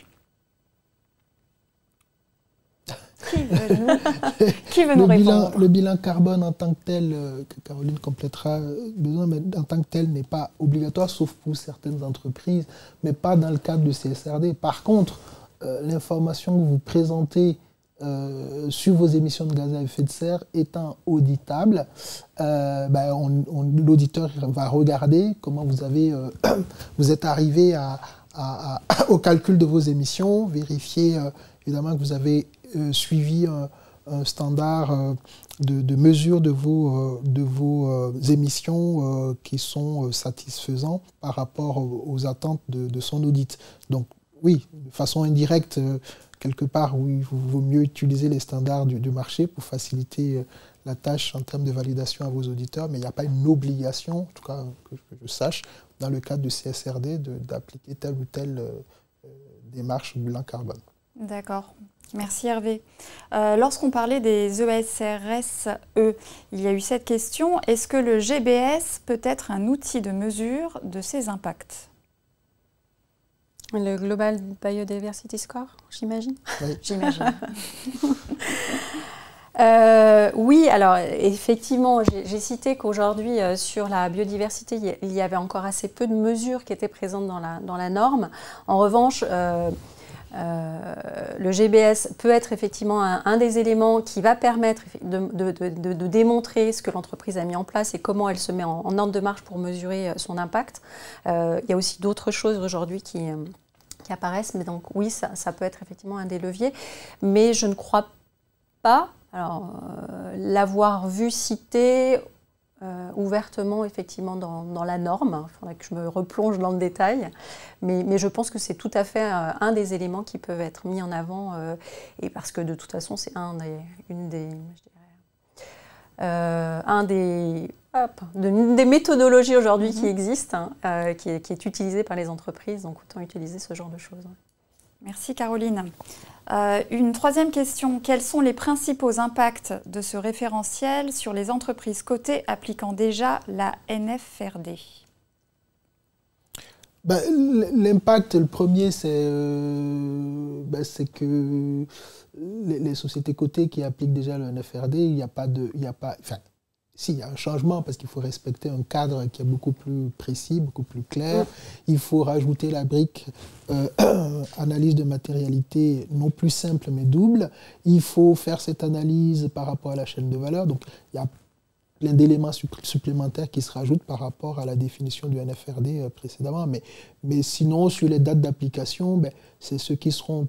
Qui veut nous répondre? Le bilan carbone en tant que tel, que Caroline complétera besoin, mais en tant que tel n'est pas obligatoire, sauf pour certaines entreprises, mais pas dans le cadre du CSRD. Par contre, l'information que vous présentez sur vos émissions de gaz à effet de serre étant auditable, l'auditeur va regarder comment vous êtes arrivé au calcul de vos émissions, vérifier évidemment que vous avez suivi un standard de mesure de vos émissions qui sont satisfaisants par rapport aux attentes de son audit. Donc oui, de façon indirecte, quelque part, oui, il vaut mieux utiliser les standards du marché pour faciliter la tâche en termes de validation à vos auditeurs, mais il n'y a pas une obligation, en tout cas que je sache, dans le cadre du CSRD, d'appliquer telle ou telle démarche bilan carbone. D'accord. Merci Hervé. Lorsqu'on parlait des ESRSE, il y a eu cette question. Est-ce que le GBS peut être un outil de mesure de ces impacts? Le Global Biodiversity Score, j'imagine. Oui. J'imagine. Oui, alors effectivement, j'ai cité qu'aujourd'hui, sur la biodiversité, il y avait encore assez peu de mesures qui étaient présentes dans la norme. En revanche, le GBS peut être effectivement un des éléments qui va permettre de démontrer ce que l'entreprise a mis en place et comment elle se met en ordre de marche pour mesurer son impact. Il y a aussi d'autres choses aujourd'hui qui apparaissent, mais donc oui, ça peut être effectivement un des leviers, mais je ne crois pas l'avoir vu cité ouvertement effectivement dans la norme. Il faudrait que je me replonge dans le détail, mais je pense que c'est tout à fait un des éléments qui peuvent être mis en avant, et parce que de toute façon c'est une des méthodologies aujourd'hui qui existent, qui est utilisée par les entreprises, donc autant utiliser ce genre de choses. Merci Caroline. Une troisième question. Quels sont les principaux impacts de ce référentiel sur les entreprises cotées appliquant déjà la NFRD? L'impact, le premier, c'est que les sociétés cotées qui appliquent déjà le NFRD, il y a un changement parce qu'il faut respecter un cadre qui est beaucoup plus précis, beaucoup plus clair. Il faut rajouter la brique analyse de matérialité non plus simple mais double. Il faut faire cette analyse par rapport à la chaîne de valeur. Donc il y a plein d'éléments supplémentaires qui se rajoutent par rapport à la définition du NFRD précédemment. Mais sinon, sur les dates d'application, c'est ceux qui seront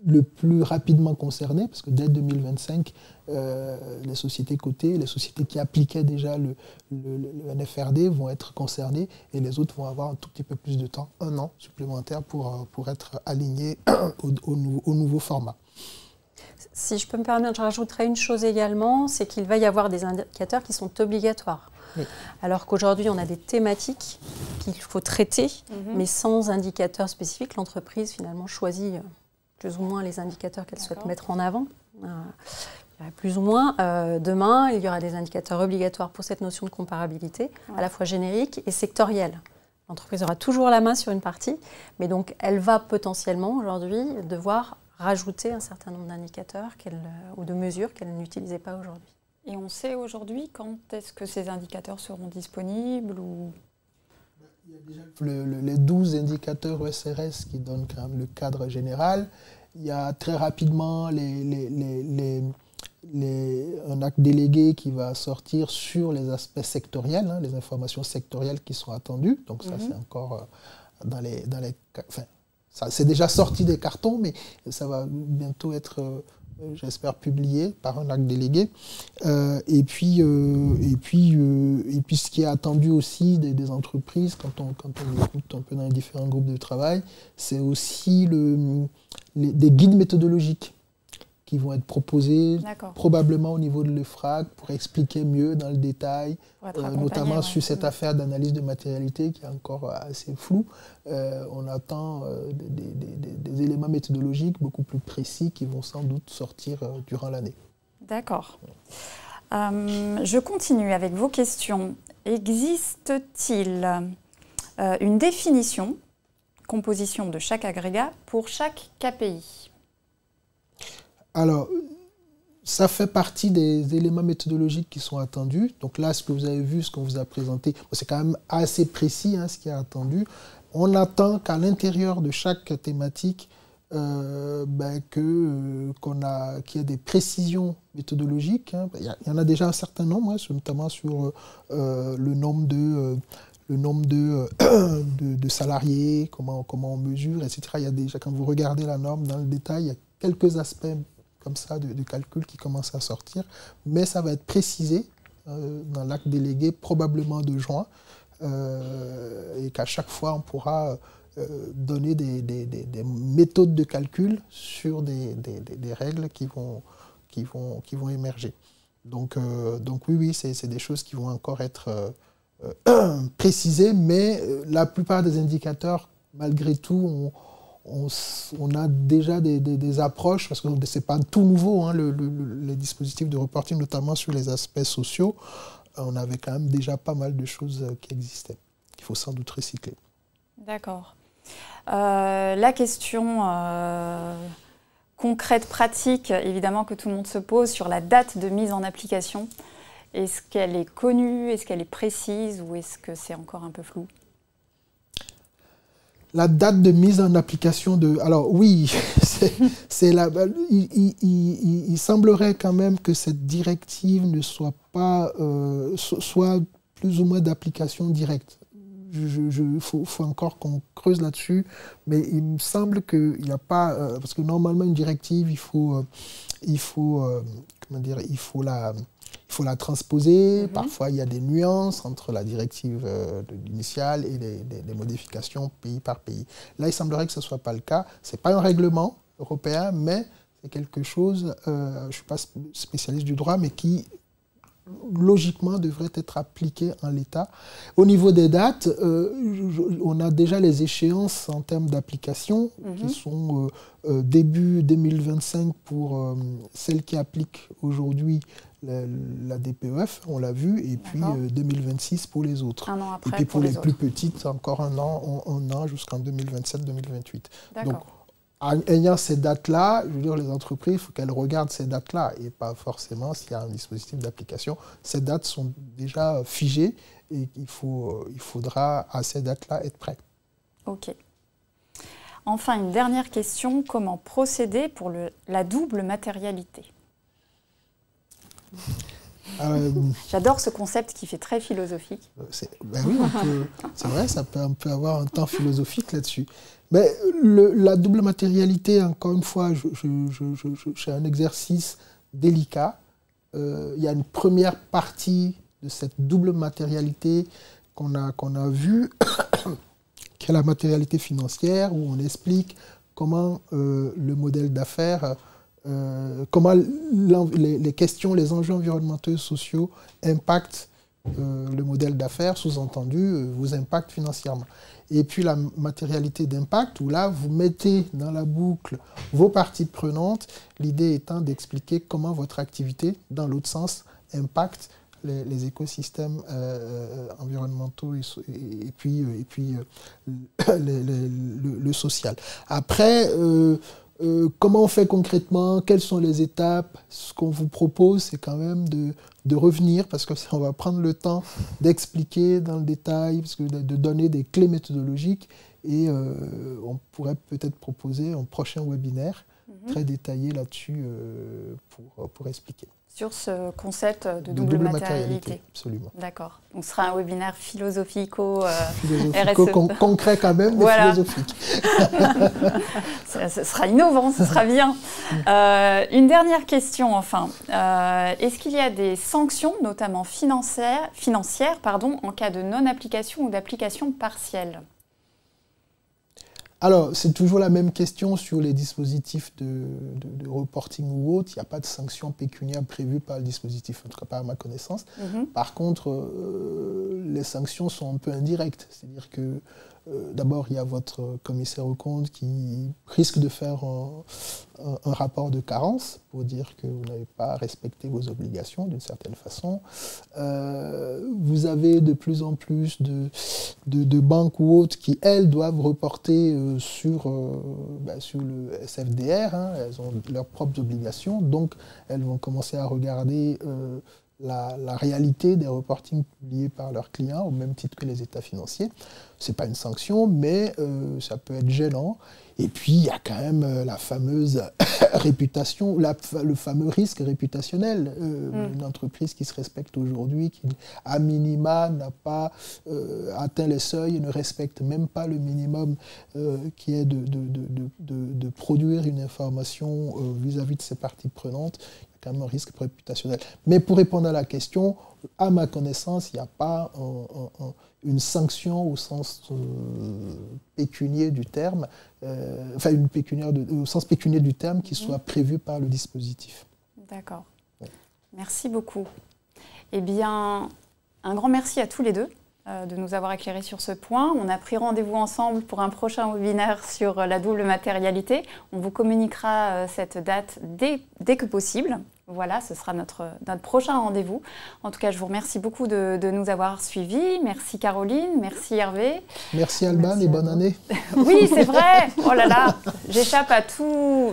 le plus rapidement concernés, parce que dès 2025, les sociétés cotées, les sociétés qui appliquaient déjà le NFRD vont être concernées et les autres vont avoir un tout petit peu plus de temps, 1 an supplémentaire pour être alignés au nouveau format. Si je peux me permettre, je rajouterai une chose également, c'est qu'il va y avoir des indicateurs qui sont obligatoires. Oui. Alors qu'aujourd'hui, on a des thématiques qu'il faut traiter, mais sans indicateurs spécifiques, l'entreprise finalement choisit plus ou moins les indicateurs qu'elle souhaite mettre en avant. Plus ou moins. Demain, il y aura des indicateurs obligatoires pour cette notion de comparabilité, à la fois générique et sectorielle. L'entreprise aura toujours la main sur une partie, mais donc elle va potentiellement aujourd'hui devoir rajouter un certain nombre d'indicateurs ou de mesures qu'elle n'utilisait pas aujourd'hui. Et on sait aujourd'hui quand est-ce que ces indicateurs seront disponibles ou... Il y a déjà les 12 indicateurs ESRS qui donnent quand même le cadre général. Il y a très rapidement un acte délégué qui va sortir sur les aspects sectoriels, les informations sectorielles qui sont attendues. Donc ça, c'est encore c'est déjà sorti des cartons, mais ça va bientôt être j'espère publié par un acte délégué. Et puis, ce qui est attendu aussi des entreprises, quand on écoute un peu dans les différents groupes de travail, c'est aussi des guides méthodologiques qui vont être proposés probablement au niveau de l'EFRAG pour expliquer mieux dans le détail, notamment sur cette affaire d'analyse de matérialité qui est encore assez floue. On attend des éléments méthodologiques beaucoup plus précis qui vont sans doute sortir durant l'année. D'accord. Je continue avec vos questions. Existe-t-il une définition, composition de chaque agrégat pour chaque KPI ? Alors, ça fait partie des éléments méthodologiques qui sont attendus. Donc là, ce que vous avez vu, ce qu'on vous a présenté, c'est quand même assez précis ce qui est attendu. On attend qu'à l'intérieur de chaque thématique, qu'il y ait des précisions méthodologiques. Il y en a déjà un certain nombre, notamment sur le nombre de salariés, comment on mesure, etc. Il y a déjà, quand vous regardez la norme dans le détail, il y a quelques aspects comme ça de calcul qui commencent à sortir, mais ça va être précisé dans l'acte délégué probablement de juin, et qu'à chaque fois on pourra donner des méthodes de calcul sur des règles qui vont émerger. Donc oui, c'est des choses qui vont encore être précisées, mais la plupart des indicateurs, malgré tout, on a déjà des approches, parce que ce n'est pas tout nouveau, les dispositifs de reporting, notamment sur les aspects sociaux. On avait quand même déjà pas mal de choses qui existaient, qu'il faut sans doute recycler. D'accord. La question concrète, pratique, évidemment que tout le monde se pose sur la date de mise en application. Est-ce qu'elle est connue, est-ce qu'elle est précise ou est-ce que c'est encore un peu flou ? La date de mise en application de... Alors oui, il semblerait quand même que cette directive ne soit pas... soit plus ou moins d'application directe. Il faut encore qu'on creuse là-dessus, mais il me semble qu'il n'y a pas... parce que normalement, une directive, il faut la transposer. Parfois, il y a des nuances entre la directive initiale et les modifications pays par pays. Là, il semblerait que ce ne soit pas le cas. Ce n'est pas un règlement européen, mais c'est quelque chose, je ne suis pas spécialiste du droit, mais qui, logiquement, devrait être appliqué en l'état. Au niveau des dates, on a déjà les échéances en termes d'application qui sont début 2025 pour celles qui appliquent aujourd'hui la DPEF, on l'a vu, et puis 2026 pour les autres. Un an après, et puis pour les autres. plus petites, encore un an jusqu'en 2027-2028. Donc, en ayant ces dates-là, je veux dire, les entreprises, il faut qu'elles regardent ces dates-là, et pas forcément s'il y a un dispositif d'application. Ces dates sont déjà figées, et il faudra à ces dates-là être prêt. Ok. Enfin, une dernière question, comment procéder pour la double matérialité ? J'adore ce concept qui fait très philosophique. Oui, c'est vrai, on peut avoir un temps philosophique là-dessus. Mais la double matérialité, encore une fois, c'est un exercice délicat. Il y a une première partie de cette double matérialité qu'on a vue, qui est la matérialité financière, où on explique comment le modèle d'affaires... comment les questions, les enjeux environnementaux et sociaux impactent le modèle d'affaires, sous-entendu, vous impactent financièrement. Et puis la matérialité d'impact, où là, vous mettez dans la boucle vos parties prenantes, l'idée étant d'expliquer comment votre activité, dans l'autre sens, impacte les écosystèmes environnementaux et puis le social. Après... comment on fait concrètement? Quelles sont les étapes? Ce qu'on vous propose, c'est quand même de revenir, parce qu'on va prendre le temps d'expliquer dans le détail, parce que de donner des clés méthodologiques, et on pourrait peut-être proposer un prochain webinaire très détaillé là-dessus pour expliquer. Sur ce concept de double matérialité. Absolument. D'accord. Donc ce sera un webinaire philosophico, concret quand même, mais voilà. philosophique. Ce sera innovant, ce sera bien. Une dernière question enfin. Est-ce qu'il y a des sanctions, notamment financières en cas de non-application ou d'application partielle ? Alors, c'est toujours la même question sur les dispositifs de reporting ou autres. Il n'y a pas de sanctions pécuniaires prévues par le dispositif, en tout cas pas à ma connaissance. Par contre, les sanctions sont un peu indirectes. C'est-à-dire que d'abord, il y a votre commissaire aux comptes qui risque de faire un rapport de carence pour dire que vous n'avez pas respecté vos obligations d'une certaine façon. Vous avez de plus en plus de banques ou autres qui, elles, doivent reporter sur le SFDR. Hein. Elles ont leurs propres obligations, donc elles vont commencer à regarder la réalité des reportings publiés par leurs clients, au même titre que les états financiers. Ce n'est pas une sanction, mais ça peut être gênant. Et puis, il y a quand même la fameuse réputation, le fameux risque réputationnel. Une entreprise qui se respecte aujourd'hui, qui, à minima, n'a pas atteint les seuils et ne respecte même pas le minimum qui est de produire une information vis-à-vis de ses parties prenantes. Il y a quand même un risque réputationnel. Mais pour répondre à la question, à ma connaissance, il n'y a pas une sanction au sens pécunier du terme, au sens pécunier du terme qui soit prévu par le dispositif. D'accord. Ouais. Merci beaucoup. Eh bien, un grand merci à tous les deux de nous avoir éclairés sur ce point. On a pris rendez-vous ensemble pour un prochain webinaire sur la double matérialité. On vous communiquera cette date dès que possible. Voilà, ce sera notre prochain rendez-vous. En tout cas, je vous remercie beaucoup de nous avoir suivis. Merci Caroline, merci Hervé. Merci Alban et bonne année. Oui, c'est vrai. Oh là là, j'échappe à tout.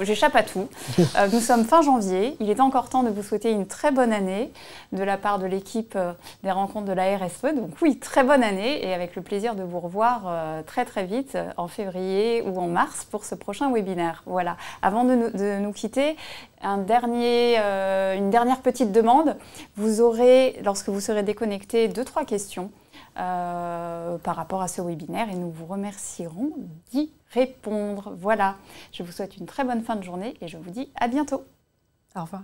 Nous sommes fin janvier. Il est encore temps de vous souhaiter une très bonne année de la part de l'équipe des rencontres de la RSE. Donc oui, très bonne année et avec le plaisir de vous revoir très très vite en février ou en mars pour ce prochain webinaire. Voilà. Avant de nous quitter, une dernière petite demande. Vous aurez, lorsque vous serez déconnecté, 2-3 questions par rapport à ce webinaire et nous vous remercierons d'y répondre. Voilà, je vous souhaite une très bonne fin de journée et je vous dis à bientôt. Au revoir.